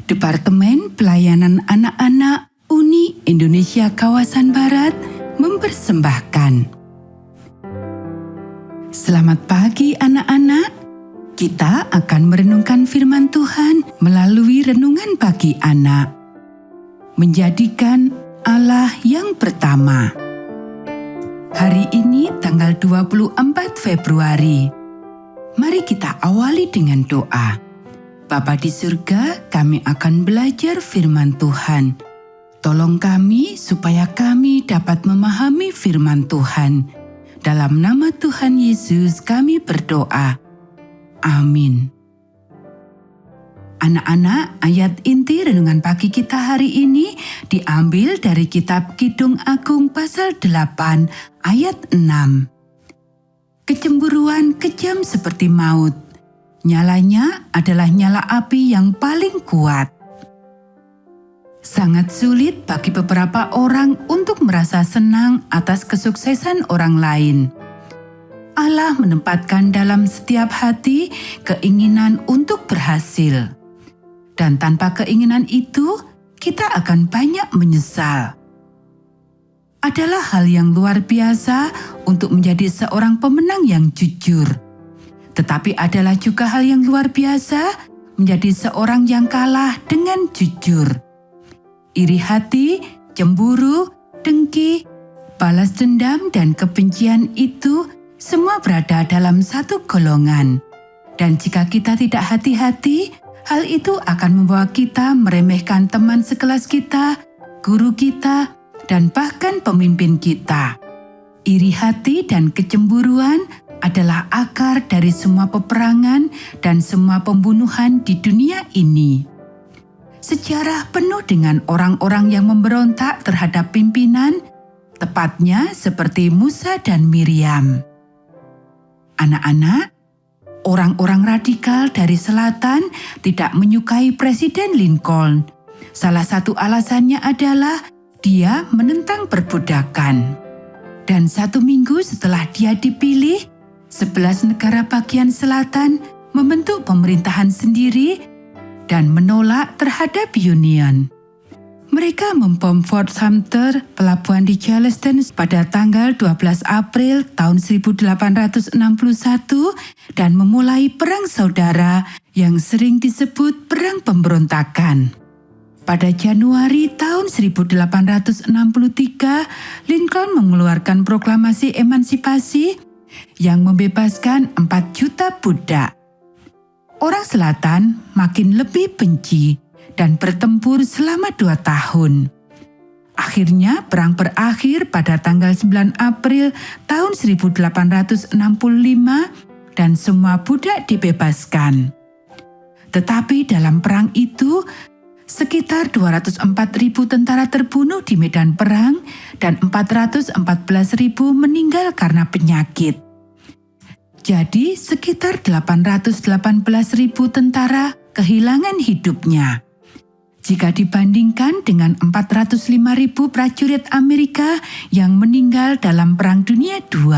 Departemen Pelayanan Anak-anak Uni Indonesia Kawasan Barat mempersembahkan. Selamat pagi anak-anak. Kita akan merenungkan firman Tuhan melalui renungan pagi anak. Menjadikan Allah yang pertama. Hari ini tanggal 24 Februari. Mari kita awali dengan doa. Bapa di surga, kami akan belajar firman Tuhan. Tolong kami supaya kami dapat memahami firman Tuhan. Dalam nama Tuhan Yesus kami berdoa. Amin. Anak-anak, ayat inti renungan pagi kita hari ini diambil dari kitab Kidung Agung pasal 8 ayat 6. Kecemburuan kejam seperti maut. Nyalanya adalah nyala api yang paling kuat. Sangat sulit bagi beberapa orang untuk merasa senang atas kesuksesan orang lain. Allah menempatkan dalam setiap hati keinginan untuk berhasil. Dan tanpa keinginan itu, kita akan banyak menyesal. Adalah hal yang luar biasa untuk menjadi seorang pemenang yang jujur. Tetapi adalah juga hal yang luar biasa menjadi seorang yang kalah dengan jujur. Iri hati, cemburu, dengki, balas dendam, dan kebencian itu semua berada dalam satu golongan. Dan jika kita tidak hati-hati, hal itu akan membawa kita meremehkan teman sekelas kita, guru kita, dan bahkan pemimpin kita. Iri hati dan kecemburuan adalah akar dari semua peperangan dan semua pembunuhan di dunia ini. Sejarah penuh dengan orang-orang yang memberontak terhadap pimpinan, tepatnya seperti Musa dan Miriam. Anak-anak, orang-orang radikal dari selatan tidak menyukai Presiden Lincoln. Salah satu alasannya adalah dia menentang perbudakan. Dan 1 minggu setelah dia dipilih, 11 negara bagian selatan membentuk pemerintahan sendiri dan menolak terhadap Union. Mereka membom Fort Sumter, pelabuhan di Charleston pada tanggal 12 April tahun 1861 dan memulai perang saudara yang sering disebut Perang Pemberontakan. Pada Januari tahun 1863, Lincoln mengeluarkan proklamasi emansipasi yang membebaskan 4 juta budak. Orang selatan makin lebih benci dan bertempur selama 2 tahun. Akhirnya perang berakhir pada tanggal 9 April tahun 1865 dan semua budak dibebaskan. Tetapi dalam perang itu, sekitar 204.000 tentara terbunuh di medan perang dan 414.000 meninggal karena penyakit. Jadi sekitar 818.000 tentara kehilangan hidupnya. Jika dibandingkan dengan 405.000 prajurit Amerika yang meninggal dalam Perang Dunia II.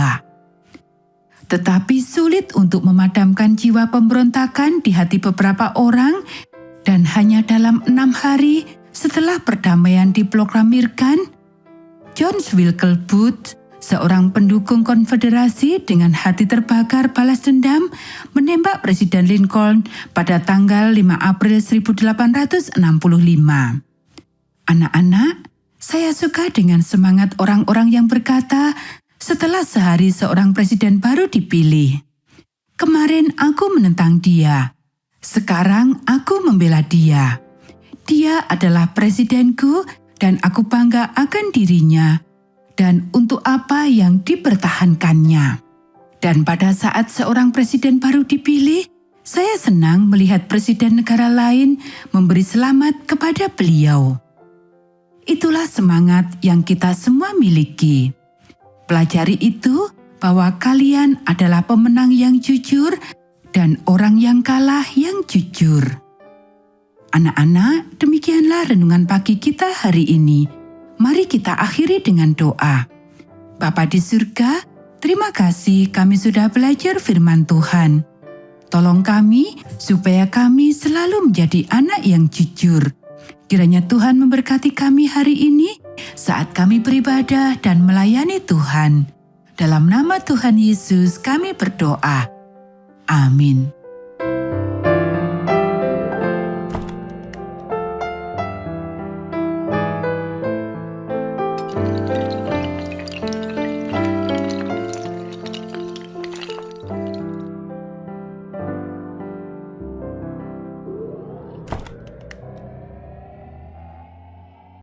Tetapi sulit untuk memadamkan jiwa pemberontakan di hati beberapa orang, dan hanya dalam 6 hari setelah perdamaian diproklamirkan, John Wilkes Booth, seorang pendukung konfederasi dengan hati terbakar balas dendam, menembak Presiden Lincoln pada tanggal 5 April 1865. Anak-anak, saya suka dengan semangat orang-orang yang berkata, setelah sehari seorang presiden baru dipilih. Kemarin aku menentang dia. Sekarang aku membela dia. Dia adalah presidenku dan aku bangga akan dirinya dan untuk apa yang dipertahankannya. Dan pada saat seorang presiden baru dipilih, saya senang melihat presiden negara lain memberi selamat kepada beliau. Itulah semangat yang kita semua miliki. Pelajari itu bahwa kalian adalah pemenang yang jujur dan orang yang kalah yang jujur. Anak-anak, demikianlah renungan pagi kita hari ini. Mari kita akhiri dengan doa. Bapa di surga, terima kasih kami sudah belajar firman Tuhan. Tolong kami supaya kami selalu menjadi anak yang jujur. Kiranya Tuhan memberkati kami hari ini saat kami beribadah dan melayani Tuhan. Dalam nama Tuhan Yesus kami berdoa. Amin.